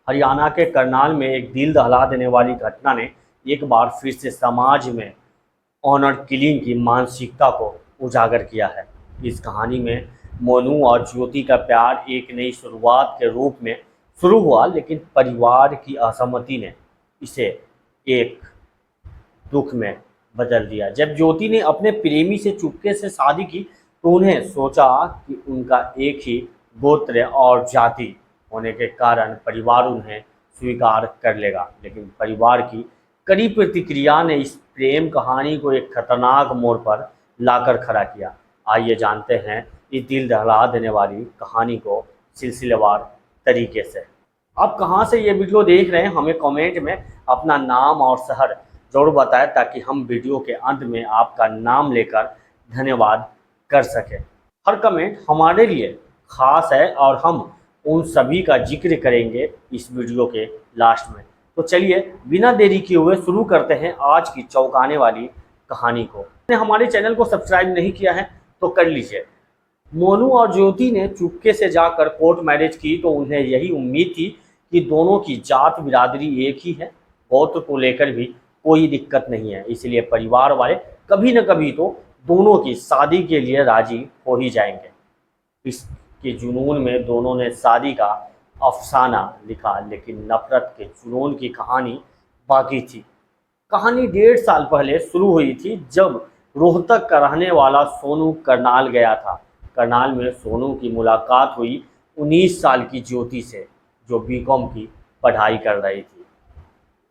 हरियाणा के करनाल में एक दिल दहला देने वाली घटना ने एक बार फिर से समाज में ऑनर किलिंग की मानसिकता को उजागर किया है। इस कहानी में मोनू और ज्योति का प्यार एक नई शुरुआत के रूप में शुरू हुआ, लेकिन परिवार की असहमति ने इसे एक दुख में बदल दिया। जब ज्योति ने अपने प्रेमी से चुपके से शादी की तो उन्हें सोचा कि उनका एक ही गोत्र और जाति होने के कारण परिवार उन्हें स्वीकार कर लेगा, लेकिन परिवार की कड़ी प्रतिक्रिया ने इस प्रेम कहानी को एक खतरनाक मोड़ पर लाकर खड़ा किया। आइए जानते हैं इस दिल दहला देने वाली कहानी को सिलसिलेवार तरीके से। आप कहाँ से ये वीडियो देख रहे हैं, हमें कमेंट में अपना नाम और शहर ज़रूर बताएं ताकि हम वीडियो के अंत में आपका नाम लेकर धन्यवाद कर सकें। हर कमेंट हमारे लिए खास है और हम उन सभी का जिक्र करेंगे इस वीडियो के लास्ट में। तो चलिए बिना देरी किए हुए शुरू करते हैं आज की चौंकाने वाली कहानी को। हमारे चैनल को सब्सक्राइब नहीं किया है तो कर लीजिए। मोनू और ज्योति ने चुपके से जाकर कोर्ट मैरिज की तो उन्हें यही उम्मीद थी कि दोनों की जात बिरादरी एक ही है, गोत्र को लेकर भी कोई दिक्कत नहीं है, इसलिए परिवार वाले कभी न कभी तो दोनों की शादी के लिए राजी हो ही जाएंगे। इसके जुनून में दोनों ने शादी का अफसाना लिखा, लेकिन नफरत के जुनून की कहानी बाकी थी। कहानी 1.5 साल पहले शुरू हुई थी जब रोहतक का रहने वाला सोनू करनाल गया था। करनाल में सोनू की मुलाकात हुई 19 साल की ज्योति से, जो बीकॉम की पढ़ाई कर रही थी।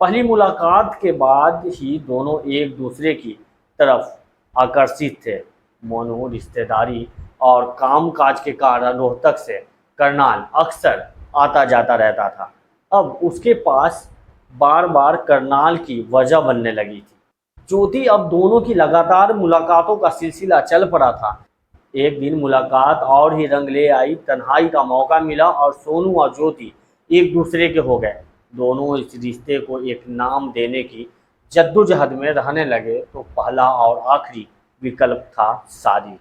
पहली मुलाकात के बाद ही दोनों एक दूसरे की तरफ आकर्षित थे। मोनू रिश्तेदारी और कामकाज के कारण रोहतक से करनाल अक्सर आता जाता रहता था। अब उसके पास बार बार करनाल की वजह बनने लगी थी। ज्योति अब दोनों की लगातार मुलाकातों का सिलसिला चल पड़ा था। एक दिन मुलाकात और ही रंग ले आई, तन्हाई का मौका मिला और सोनू और ज्योति एक दूसरे के हो गए। दोनों इस रिश्ते को एक नाम देने की जद्दोजहद में रहने लगे तो पहला और आखिरी विकल्प था शादी।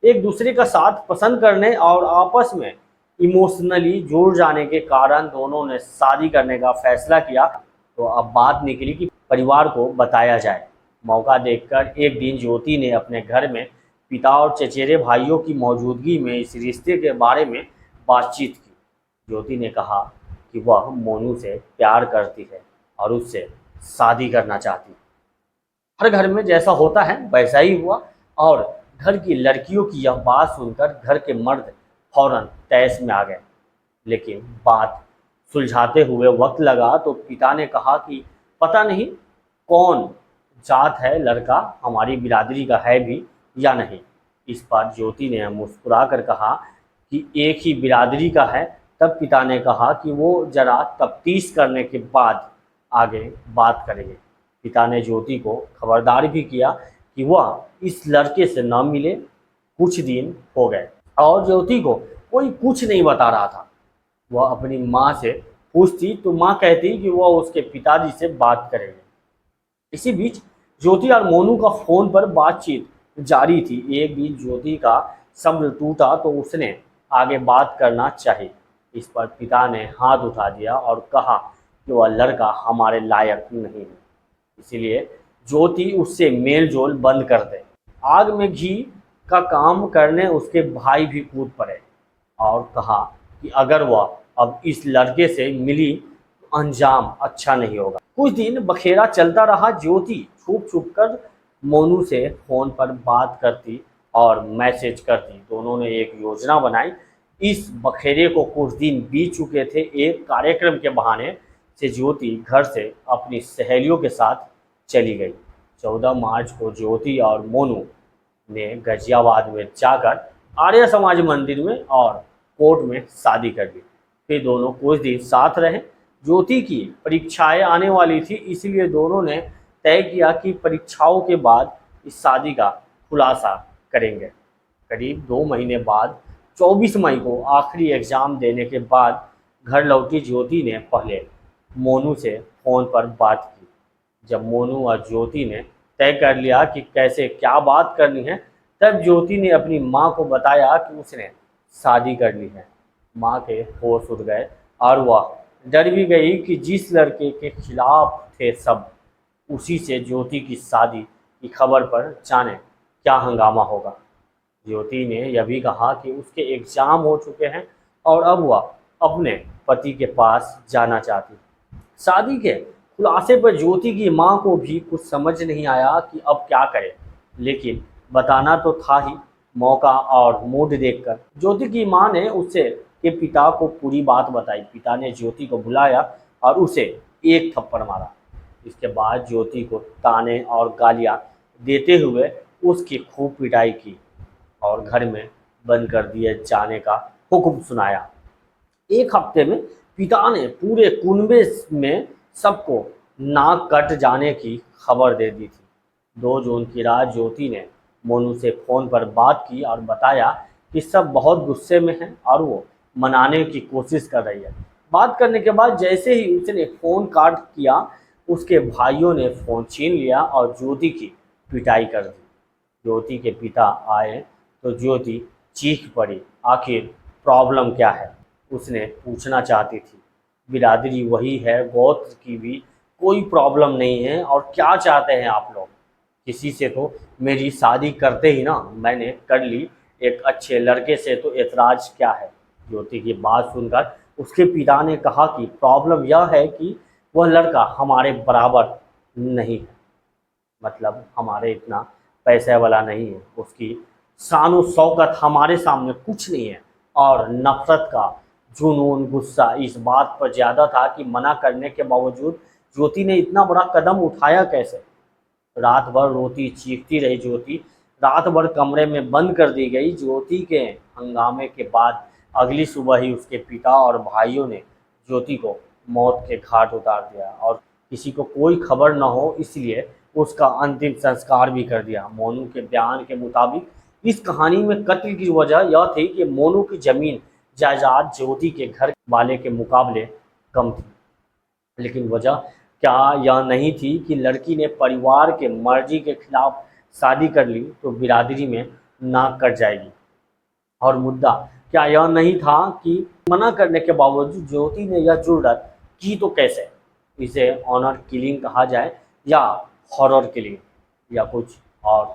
एक दूसरे का साथ पसंद करने और आपस में इमोशनली जुड़ जाने के कारण दोनों ने शादी करने का फैसला किया। तो अब बात निकली कि परिवार को बताया जाए। मौका देखकर एक दिन ज्योति ने अपने घर में पिता और चचेरे भाइयों की मौजूदगी में इस रिश्ते के बारे में बातचीत की। ज्योति ने कहा कि वह मोनू से प्यार करती है और उससे शादी करना चाहती है। हर घर में जैसा होता है वैसा ही हुआ और घर की लड़कियों की यह बात सुनकर घर के मर्द फौरन तैश में आ गए। लेकिन बात सुलझाते हुए वक्त लगा तो पिता ने कहा कि पता नहीं कौन जात है लड़का, हमारी बिरादरी का है भी या नहीं। इस पर ज्योति ने मुस्कुरा कर कहा कि एक ही बिरादरी का है। तब पिता ने कहा कि वो जरा तफ्तीश करने के बाद आगे बात करेंगे। पिता ने ज्योति को खबरदार भी किया कि वह इस लड़के से न मिले। कुछ दिन हो गए और ज्योति को कोई कुछ नहीं बता रहा था। वह अपनी माँ से पूछती तो माँ कहती कि वह उसके पिताजी से बात करेंगे। इसी बीच ज्योति और मोनू का फोन पर बातचीत जारी थी। एक दिन ज्योति का सब्र टूटा तो उसने आगे बात करना चाहिए। इस पर पिता ने हाथ उठा दिया और कहा कि वह लड़का हमारे लायक नहीं है, इसीलिए ज्योति उससे मेल जोल बंद कर दे। आग में घी का काम करने उसके भाई भी कूद पड़े और कहा कि अगर वह अब इस लड़के से मिली तो अंजाम अच्छा नहीं होगा। कुछ दिन बखेरा चलता रहा। ज्योति छुप छुप कर मोनू से फोन पर बात करती और मैसेज करती। दोनों ने एक योजना बनाई। इस बखेरे को कुछ दिन बीत चुके थे। एक कार्यक्रम के बहाने से ज्योति घर से अपनी सहेलियों के साथ चली गई। 14 मार्च को ज्योति और मोनू ने गाजियाबाद में जाकर आर्य समाज मंदिर में और कोर्ट में शादी कर ली। फिर दोनों कुछ दिन साथ रहे। ज्योति की परीक्षाएं आने वाली थी, इसलिए दोनों ने तय किया कि परीक्षाओं के बाद इस शादी का खुलासा करेंगे। करीब 2 महीने बाद 24 मई को आखिरी एग्ज़ाम देने के बाद घर लौटी ज्योति ने पहले मोनू से फ़ोन पर बात की। जब मोनू और ज्योति ने तय कर लिया कि कैसे क्या बात करनी है, तब ज्योति ने अपनी माँ को बताया कि उसने शादी कर ली है। माँ के होश उड़ गए और वह डर भी गई कि जिस लड़के के खिलाफ थे सब, उसी से ज्योति की शादी की खबर पर जाने क्या हंगामा होगा। ज्योति ने यह भी कहा कि उसके एग्जाम हो चुके हैं और अब वह अपने पति के पास जाना चाहती। शादी के खुलासे पर ज्योति की मां को भी कुछ समझ नहीं आया कि अब क्या करे, लेकिन बताना तो था ही। मौका और मूड देखकर ज्योति की मां ने उससे के पिता को पूरी बात बताई। पिता ने ज्योति को बुलाया और उसे एक थप्पड़ मारा। इसके बाद ज्योति को ताने और गालियां देते हुए उसकी खूब पिटाई की और घर में बंद कर दिए जाने का हुक्म सुनाया। एक हफ्ते में पिता ने पूरे कुनबे में सबको नाक कट जाने की खबर दे दी थी। 2 जून की रात ज्योति ने मोनू से फ़ोन पर बात की और बताया कि सब बहुत गुस्से में हैं और वो मनाने की कोशिश कर रही है। बात करने के बाद जैसे ही उसने फ़ोन काट किया, उसके भाइयों ने फ़ोन छीन लिया और ज्योति की पिटाई कर दी। ज्योति के पिता आए तो ज्योति चीख पड़ी। आखिर प्रॉब्लम क्या है, उसने पूछना चाहती थी। बिरादरी वही है, गोत्र की भी कोई प्रॉब्लम नहीं है। और क्या चाहते हैं आप लोग? किसी से तो मेरी शादी करते ही ना, मैंने कर ली एक अच्छे लड़के से, तो ऐतराज़ क्या है? ज्योति की बात सुनकर उसके पिता ने कहा कि प्रॉब्लम यह है कि वह लड़का हमारे बराबर नहीं है, मतलब हमारे इतना पैसे वाला नहीं है, उसकी शान और शौकत हमारे सामने कुछ नहीं है। और नफरत का जुनून, गुस्सा इस बात पर ज़्यादा था कि मना करने के बावजूद ज्योति ने इतना बड़ा कदम उठाया कैसे। रात भर रोती चीखती रही ज्योति, रात भर कमरे में बंद कर दी गई। ज्योति के हंगामे के बाद अगली सुबह ही उसके पिता और भाइयों ने ज्योति को मौत के घाट उतार दिया और किसी को कोई खबर न हो इसलिए उसका अंतिम संस्कार भी कर दिया। मोनू के बयान के मुताबिक इस कहानी में कत्ल की वजह यह थी कि मोनू की जमीन जायदाद ज्योति के घर वाले के मुकाबले कम थी। लेकिन वजह क्या यह नहीं थी कि लड़की ने परिवार के मर्जी के खिलाफ शादी कर ली तो बिरादरी में नाक कट जाएगी। और मुद्दा क्या यह नहीं था कि मना करने के बावजूद ज्योति ने यह जुर्रत की तो कैसे? इसे ऑनर किलिंग कहा जाए या हॉरर किलिंग या कुछ और।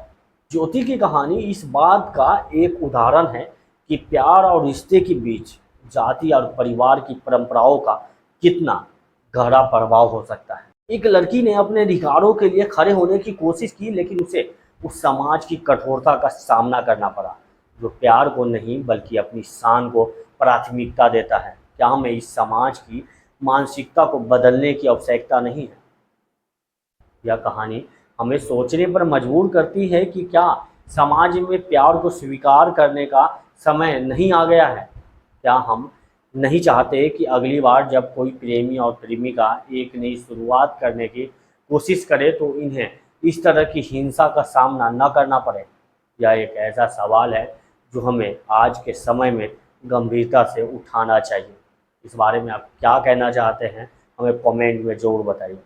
ज्योति की कहानी इस बात का एक उदाहरण है कि प्यार और रिश्ते के बीच जाति और परिवार की परंपराओं का कितना गहरा प्रभाव हो सकता है। एक लड़की ने अपने अधिकारों के लिए खड़े होने की कोशिश की, लेकिन उसे उस समाज की कठोरता का सामना करना पड़ा जो प्यार को नहीं बल्कि अपनी शान को प्राथमिकता देता है। क्या हमें इस समाज की मानसिकता को बदलने की आवश्यकता नहीं है? यह कहानी हमें सोचने पर मजबूर करती है कि क्या समाज में प्यार को स्वीकार करने का समय नहीं आ गया है? क्या हम नहीं चाहते कि अगली बार जब कोई प्रेमी और प्रेमिका एक नई शुरुआत करने की कोशिश करे तो इन्हें इस तरह की हिंसा का सामना न करना पड़े? यह एक ऐसा सवाल है जो हमें आज के समय में गंभीरता से उठाना चाहिए। इस बारे में आप क्या कहना चाहते हैं, हमें कमेंट में ज़रूर बताइए।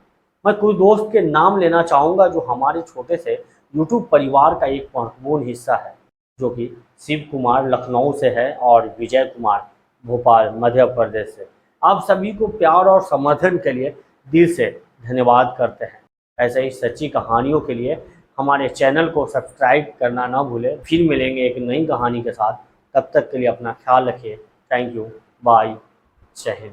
मैं कुछ दोस्त के नाम लेना चाहूँगा जो हमारे छोटे से यूट्यूब परिवार का एक महत्वपूर्ण हिस्सा है, जो कि शिव कुमार लखनऊ से है और विजय कुमार भोपाल मध्य प्रदेश से। आप सभी को प्यार और समर्थन के लिए दिल से धन्यवाद करते हैं। ऐसे ही सच्ची कहानियों के लिए हमारे चैनल को सब्सक्राइब करना ना भूलें। फिर मिलेंगे एक नई कहानी के साथ, तब तक के लिए अपना ख्याल रखिए। थैंक यू, बाय, जय हिंद।